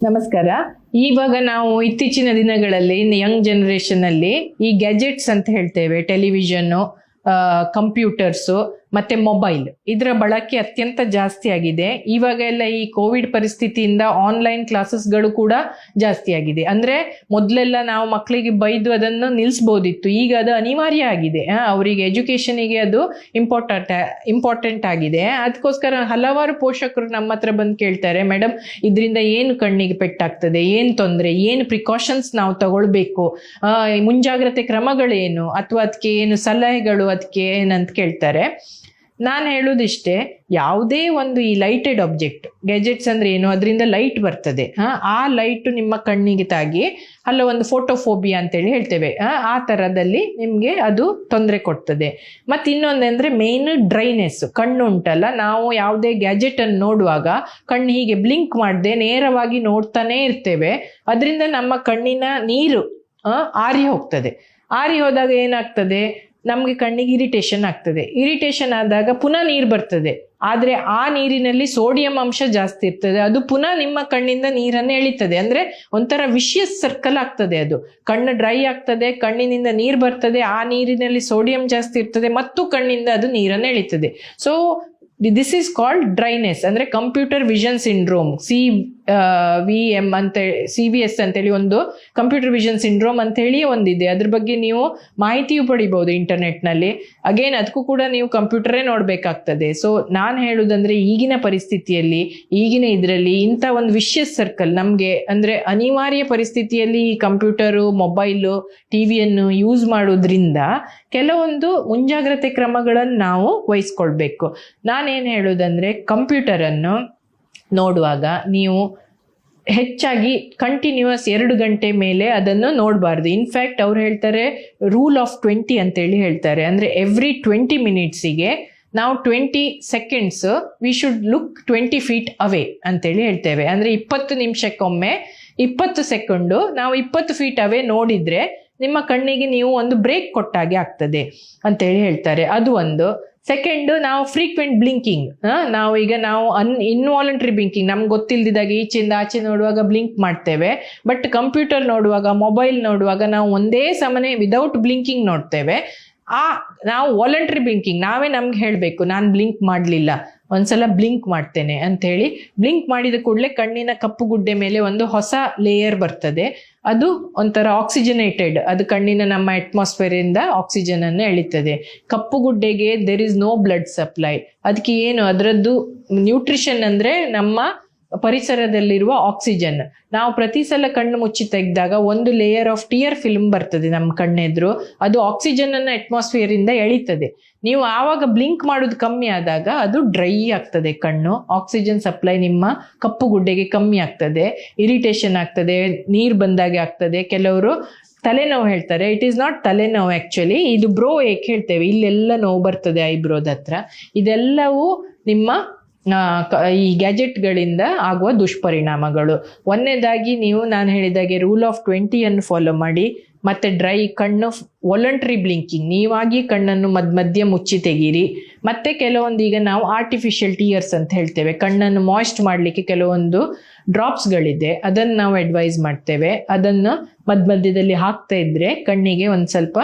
ನಮಸ್ಕಾರ. ಇವಾಗ ನಾವು ಇತ್ತೀಚಿನ ದಿನಗಳಲ್ಲಿ ಯಂಗ್ ಜನರೇಷನ್ ಅಲ್ಲಿ ಈ ಗ್ಯಾಜೆಟ್ಸ್ ಅಂತ ಹೇಳ್ತೇವೆ, ಟೆಲಿವಿಷನ್ನು, ಕಂಪ್ಯೂಟರ್ಸು ಮತ್ತೆ ಮೊಬೈಲ್, ಇದರ ಬಳಕೆ ಅತ್ಯಂತ ಜಾಸ್ತಿ ಆಗಿದೆ. ಇವಾಗ ಎಲ್ಲ ಈ ಕೋವಿಡ್ ಪರಿಸ್ಥಿತಿಯಿಂದ ಆನ್ಲೈನ್ ಕ್ಲಾಸಸ್ಗಳು ಕೂಡ ಜಾಸ್ತಿ ಆಗಿದೆ. ಅಂದ್ರೆ ಮೊದಲೆಲ್ಲ ನಾವು ಮಕ್ಕಳಿಗೆ ಬೈದು ಅದನ್ನು ನಿಲ್ಲಿಸ್ಬೋದಿತ್ತು, ಈಗ ಅದು ಅನಿವಾರ್ಯ ಆಗಿದೆ. ಅವರಿಗೆ ಎಜುಕೇಶನಿಗೆ ಅದು ಇಂಪಾರ್ಟೆಂಟ್ ಆಗಿದೆ. ಅದಕ್ಕೋಸ್ಕರ ಹಲವಾರು ಪೋಷಕರು ನಮ್ಮ ಹತ್ರ ಬಂದು ಕೇಳ್ತಾರೆ, ಮೇಡಮ್ ಇದರಿಂದ ಏನು ಕಣ್ಣಿಗೆ ಪೆಟ್ಟಾಗ್ತದೆ, ಏನು ತೊಂದರೆ, ಏನು ಪ್ರಿಕಾಷನ್ಸ್ ನಾವು ತಗೊಳ್ಬೇಕು, ಮುಂಜಾಗ್ರತೆ ಕ್ರಮಗಳೇನು, ಅಥವಾ ಅದಕ್ಕೆ ಏನು ಸಲಹೆಗಳು, ಅದಕ್ಕೆ ಏನಂತ ಕೇಳ್ತಾರೆ. ನಾನು ಹೇಳುವುದಿಷ್ಟೇ, ಯಾವುದೇ ಒಂದು ಈ ಲೈಟೆಡ್ ಆಬ್ಜೆಕ್ಟ್, ಗ್ಯಾಜೆಟ್ಸ್ ಅಂದ್ರೆ ಏನು, ಅದರಿಂದ ಲೈಟ್ ಬರ್ತದೆ. ಆ ಲೈಟ್ ನಿಮ್ಮ ಕಣ್ಣಿಗೆ ತಾಗಿ ಅಲ್ಲ ಒಂದು ಫೋಟೋಫೋಬಿಯಾ ಅಂತೇಳಿ ಹೇಳ್ತೇವೆ, ಆ ಥರದಲ್ಲಿ ನಿಮಗೆ ಅದು ತೊಂದರೆ ಕೊಡ್ತದೆ. ಮತ್ತು ಇನ್ನೊಂದಂದ್ರೆ ಮೇನ್ ಡ್ರೈನೆಸ್. ಕಣ್ಣು ಉಂಟಲ್ಲ, ನಾವು ಯಾವುದೇ ಗ್ಯಾಜೆಟ್ ಅನ್ನು ನೋಡುವಾಗ ಕಣ್ಣು ಹೀಗೆ ಬ್ಲಿಂಕ್ ಮಾಡದೆ ನೇರವಾಗಿ ನೋಡ್ತಾನೆ ಇರ್ತೇವೆ. ಅದರಿಂದ ನಮ್ಮ ಕಣ್ಣಿನ ನೀರು ಆರಿ ಹೋಗ್ತದೆ. ಆರಿ ಹೋದಾಗ ಏನಾಗ್ತದೆ, ನಮಗೆ ಕಣ್ಣಿಗೆ ಇರಿಟೇಷನ್ ಆಗ್ತದೆ. ಇರಿಟೇಷನ್ ಆದಾಗ ಪುನಃ ನೀರು ಬರ್ತದೆ, ಆದರೆ ಆ ನೀರಿನಲ್ಲಿ ಸೋಡಿಯಂ ಅಂಶ ಜಾಸ್ತಿ ಇರ್ತದೆ. ಅದು ಪುನಃ ನಿಮ್ಮ ಕಣ್ಣಿಂದ ನೀರನ್ನು ಎಳಿತದೆ. ಅಂದ್ರೆ ಒಂಥರ ವಿಷಿಯಸ್ ಸರ್ಕಲ್ ಆಗ್ತದೆ. ಅದು ಕಣ್ಣು ಡ್ರೈ ಆಗ್ತದೆ, ಕಣ್ಣಿನಿಂದ ನೀರು ಬರ್ತದೆ, ಆ ನೀರಿನಲ್ಲಿ ಸೋಡಿಯಂ ಜಾಸ್ತಿ ಇರ್ತದೆ ಮತ್ತು ಕಣ್ಣಿಂದ ಅದು ನೀರನ್ನು ಎಳಿತದೆ. So this is called dryness, ಅಂದ್ರೆ ಕಂಪ್ಯೂಟರ್ ವಿಷನ್ ಸಿಂಡ್ರೋಮ್. CVM ಅಂತ CVS ಅಂತೇಳಿ ಒಂದು ಕಂಪ್ಯೂಟರ್ ವಿಷನ್ ಸಿಂಡ್ರೋಮ್ ಅಂತ ಹೇಳಿ ಒಂದಿದೆ. ಅದ್ರ ಬಗ್ಗೆ ನೀವು ಮಾಹಿತಿಯು ಪಡಿಬಹುದು ಇಂಟರ್ನೆಟ್ನಲ್ಲಿ. ಅಗೇನ್ ಅದಕ್ಕೂ ಕೂಡ ನೀವು ಕಂಪ್ಯೂಟರೇ ನೋಡ್ಬೇಕಾಗ್ತದೆ. ಸೊ ನಾನು ಹೇಳುದಂದ್ರೆ, ಈಗಿನ ಪರಿಸ್ಥಿತಿಯಲ್ಲಿ, ಈಗಿನ ಇದರಲ್ಲಿ ಇಂಥ ಒಂದು ವಿಷಿಯಸ್ ಸರ್ಕಲ್ ನಮಗೆ, ಅಂದ್ರೆ ಅನಿವಾರ್ಯ ಪರಿಸ್ಥಿತಿಯಲ್ಲಿ ಈ ಕಂಪ್ಯೂಟರು, ಮೊಬೈಲು, ಟಿವಿಯನ್ನು ಯೂಸ್ ಮಾಡೋದ್ರಿಂದ ಕೆಲವೊಂದು ಮುಂಜಾಗ್ರತೆ ಕ್ರಮಗಳನ್ನು ನಾವು ವಹಿಸ್ಕೊಳ್ಬೇಕು. ನಾನೇನು ಹೇಳುದಂದ್ರೆ, ಕಂಪ್ಯೂಟರನ್ನು ನೋಡುವಾಗ ನೀವು ಹೆಚ್ಚಾಗಿ ಕಂಟಿನ್ಯೂಸ್ 2 ಗಂಟೆ ಮೇಲೆ ಅದನ್ನು ನೋಡಬಾರ್ದು. ಇನ್ಫ್ಯಾಕ್ಟ್ ಅವ್ರು ಹೇಳ್ತಾರೆ ರೂಲ್ ಆಫ್ 20 ಅಂತೇಳಿ ಹೇಳ್ತಾರೆ. ಅಂದರೆ ಎವ್ರಿ 20 ಮಿನಿಟ್ಸಿಗೆ ನಾವು 20 seconds we should look 20 feet ಅವೇ ಅಂತೇಳಿ ಹೇಳ್ತೇವೆ. ಅಂದರೆ 20 ನಿಮಿಷಕ್ಕೊಮ್ಮೆ 20 ಸೆಕೆಂಡು ನಾವು 20 ಫೀಟ್ ಅವೇ ನೋಡಿದರೆ ನಿಮ್ಮ ಕಣ್ಣಿಗೆ ನೀವು ಒಂದು ಬ್ರೇಕ್ ಕೊಟ್ಟಾಗೆ ಆಗ್ತದೆ ಅಂತೇಳಿ ಹೇಳ್ತಾರೆ. ಅದು ಒಂದು. ಸೆಕೆಂಡ್, ನಾವು ಫ್ರೀಕ್ವೆಂಟ್ ಬ್ಲಿಂಕಿಂಗ್, ನಾವು ಇನ್ವಾಲಂಟ್ರಿ ಬ್ಲಿಂಕಿಂಗ್, ನಮ್ಗೆ ಗೊತ್ತಿಲ್ದಿದಾಗ ಈಚಿಂದ ಆಚೆ ನೋಡುವಾಗ ಬ್ಲಿಂಕ್ ಮಾಡ್ತೇವೆ. ಬಟ್ ಕಂಪ್ಯೂಟರ್ ನೋಡುವಾಗ, ಮೊಬೈಲ್ ನೋಡುವಾಗ ನಾವು ಒಂದೇ ಸಮನೆ ವಿದೌಟ್ ಬ್ಲಿಂಕಿಂಗ್ ನೋಡ್ತೇವೆ. ನಾವು ವಾಲಂಟ್ರಿ ಬ್ಲಿಂಕಿಂಗ್, ನಾವೇ ನಮ್ಗೆ ಹೇಳಬೇಕು, ನಾನು ಬ್ಲಿಂಕ್ ಮಾಡಲಿಲ್ಲ, ಒಂದ್ಸಲ ಬ್ಲಿಂಕ್ ಮಾಡ್ತೇನೆ ಅಂತ ಹೇಳಿ ಬ್ಲಿಂಕ್ ಮಾಡಿದ ಕೂಡಲೇ ಕಣ್ಣಿನ ಕಪ್ಪು ಗುಡ್ಡೆ ಮೇಲೆ ಒಂದು ಹೊಸ ಲೇಯರ್ ಬರ್ತದೆ. ಅದು ಒಂಥರ ಆಕ್ಸಿಜನೇಟೆಡ್, ಅದು ಕಣ್ಣಿನ ನಮ್ಮ ಅಟ್ಮಾಸ್ಫಿಯರ್ ಇಂದ ಆಕ್ಸಿಜನ್ ಅನ್ನು ಎಳಿತದೆ. ಕಪ್ಪು ಗುಡ್ಡೆಗೆ there is no blood supply. ಅದಕ್ಕೆ ಏನು ಅದರದ್ದು ನ್ಯೂಟ್ರಿಷನ್ ಅಂದ್ರೆ ನಮ್ಮ ಪರಿಸರದಲ್ಲಿರುವ ಆಕ್ಸಿಜನ್. ನಾವು ಪ್ರತಿ ಸಲ ಕಣ್ಣು ಮುಚ್ಚಿ ತೆಗೆದಾಗ ಒಂದು ಲೇಯರ್ ಆಫ್ ಟಿಯರ್ ಫಿಲ್ಮ್ ಬರ್ತದೆ ನಮ್ಮ ಕಣ್ಣೆದ್ರು, ಅದು ಆಕ್ಸಿಜನ್ ಅನ್ನು ಅಟ್ಮಾಸ್ಫಿಯರ್ ಇಂದ ಎಳಿತದೆ. ನೀವು ಆವಾಗ ಬ್ಲಿಂಕ್ ಮಾಡೋದು ಕಮ್ಮಿ ಆದಾಗ ಅದು ಡ್ರೈ ಆಗ್ತದೆ ಕಣ್ಣು, ಆಕ್ಸಿಜನ್ ಸಪ್ಲೈ ನಿಮ್ಮ ಕಪ್ಪು ಗುಡ್ಡೆಗೆ ಕಮ್ಮಿ ಆಗ್ತದೆ, ಇರಿಟೇಷನ್ ಆಗ್ತದೆ, ನೀರು ಬಂದಾಗೆ ಆಗ್ತದೆ. ಕೆಲವರು ತಲೆನೋವು ಹೇಳ್ತಾರೆ. ಇಟ್ ಈಸ್ ನಾಟ್ ತಲೆನೋವು, ಆಕ್ಚುಲಿ ಇದು ಬ್ರೋ ಏಕ್ ಹೇಳ್ತೇವೆ, ಇಲ್ಲೆಲ್ಲ ನೋವು ಬರ್ತದೆ ಐಬ್ರೋದ ಹತ್ರ. ಇದೆಲ್ಲವೂ ನಿಮ್ಮ ಈ ಗ್ಯಾಜೆಟ್ಗಳಿಂದ ಆಗುವ ದುಷ್ಪರಿಣಾಮಗಳು. ಒಂದನೇದಾಗಿ ನಾನು ಹೇಳಿದಾಗೆ ರೂಲ್ ಆಫ್ 20 ಅನ್ನು ಫಾಲೋ ಮಾಡಿ. ಮತ್ತೆ ಕಣ್ಣು ವಾಲಂಟ್ರಿ ಬ್ಲಿಂಕಿಂಗ್, ನೀವಾಗಿ ಕಣ್ಣನ್ನು ಮಧ್ಯ ಮುಚ್ಚಿ ತೆಗೀರಿ. ಮತ್ತೆ ಕೆಲವೊಂದು ಈಗ ನಾವು ಆರ್ಟಿಫಿಷಿಯಲ್ ಟಿಯರ್ಸ್ ಅಂತ ಹೇಳ್ತೇವೆ, ಕಣ್ಣನ್ನು ಮಾಯ್ಸ್ಟ್ ಮಾಡಲಿಕ್ಕೆ ಕೆಲವೊಂದು ಡ್ರಾಪ್ಸ್ಗಳಿದೆ, ಅದನ್ನು ನಾವು ಅಡ್ವೈಸ್ ಮಾಡ್ತೇವೆ. ಅದನ್ನು ಮಧ್ಯದಲ್ಲಿ ಹಾಕ್ತಾ ಇದ್ರೆ ಕಣ್ಣಿಗೆ ಒಂದು ಸ್ವಲ್ಪ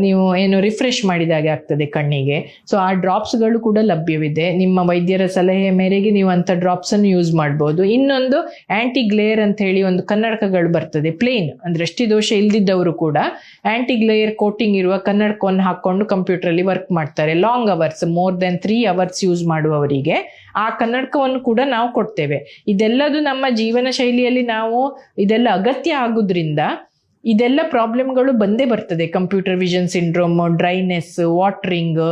ನೀವು ಏನು ರಿಫ್ರೆಶ್ ಮಾಡಿದಾಗೆ ಆಗ್ತದೆ ಕಣ್ಣಿಗೆ. ಸೊ ಆ ಡ್ರಾಪ್ಸ್ಗಳು ಕೂಡ ಲಭ್ಯವಿದೆ. ನಿಮ್ಮ ವೈದ್ಯರ ಸಲಹೆ ಮೇರೆಗೆ ನೀವು ಅಂಥ ಡ್ರಾಪ್ಸನ್ನು ಯೂಸ್ ಮಾಡ್ಬೋದು. ಇನ್ನೊಂದು ಆಂಟಿ ಗ್ಲೇರ್ ಅಂತ ಹೇಳಿ ಒಂದು ಕನ್ನಡಕಗಳು ಬರ್ತದೆ, ಪ್ಲೇನ್ ಅಂದ್ರೆ ದೃಷ್ಟಿದೋಷ ಇಲ್ದಿದ್ದವರು ಕೂಡ ಆಂಟಿ ಗ್ಲೇರ್ ಕೋಟಿಂಗ್ ಇರುವ ಕನ್ನಡಕವನ್ನು ಹಾಕೊಂಡು ಕಂಪ್ಯೂಟರಲ್ಲಿ ವರ್ಕ್ ಮಾಡ್ತಾರೆ. Long hours, more than 3 hours use ಮಾಡುವವರಿಗೆ ಆ ಕನ್ನಡಕವನ್ನು ಕೂಡ ನಾವು ಕೊಡ್ತೇವೆ. ಇದೆಲ್ಲದು ನಮ್ಮ ಜೀವನ ಶೈಲಿಯಲ್ಲಿ ನಾವು ಇದೆಲ್ಲ ಅಗತ್ಯ ಆಗುದ್ರಿಂದ ಇದೆಲ್ಲ ಪ್ರಾಬ್ಲಮ್ಗಳು ಬಂದೇ ಬರ್ತದೆ. Computer vision syndrome, dryness, watering,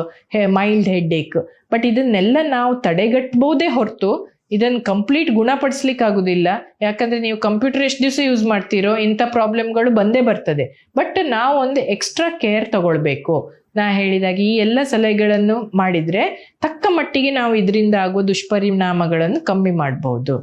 mild headache. But ಇದನ್ನೆಲ್ಲ ನಾವು ತಡೆಗಟ್ಟಬಹುದೇ ಹೊರತು ಇದನ್ನು ಕಂಪ್ಲೀಟ್ ಗುಣಪಡಿಸ್ಲಿಕ್ಕೆ ಆಗುದಿಲ್ಲ. ಯಾಕಂದ್ರೆ ನೀವು ಕಂಪ್ಯೂಟರ್ ಎಷ್ಟು ದಿವಸ ಯೂಸ್ ಮಾಡ್ತೀರೋ ಇಂಥ ಪ್ರಾಬ್ಲಮ್ಗಳು ಬಂದೇ ಬರ್ತದೆ. ಬಟ್ ನಾವು ಒಂದು ಎಕ್ಸ್ಟ್ರಾ ಕೇರ್ ತಗೊಳ್ಬೇಕು. ನಾ ಹೇಳಿದಾಗ ಈ ಎಲ್ಲ ಸಲಹೆಗಳನ್ನು ಮಾಡಿದ್ರೆ ತಕ್ಕ ಮಟ್ಟಿಗೆ ನಾವು ಇದರಿಂದ ಆಗುವ ದುಷ್ಪರಿಣಾಮಗಳನ್ನು ಕಮ್ಮಿ ಮಾಡಬಹುದು.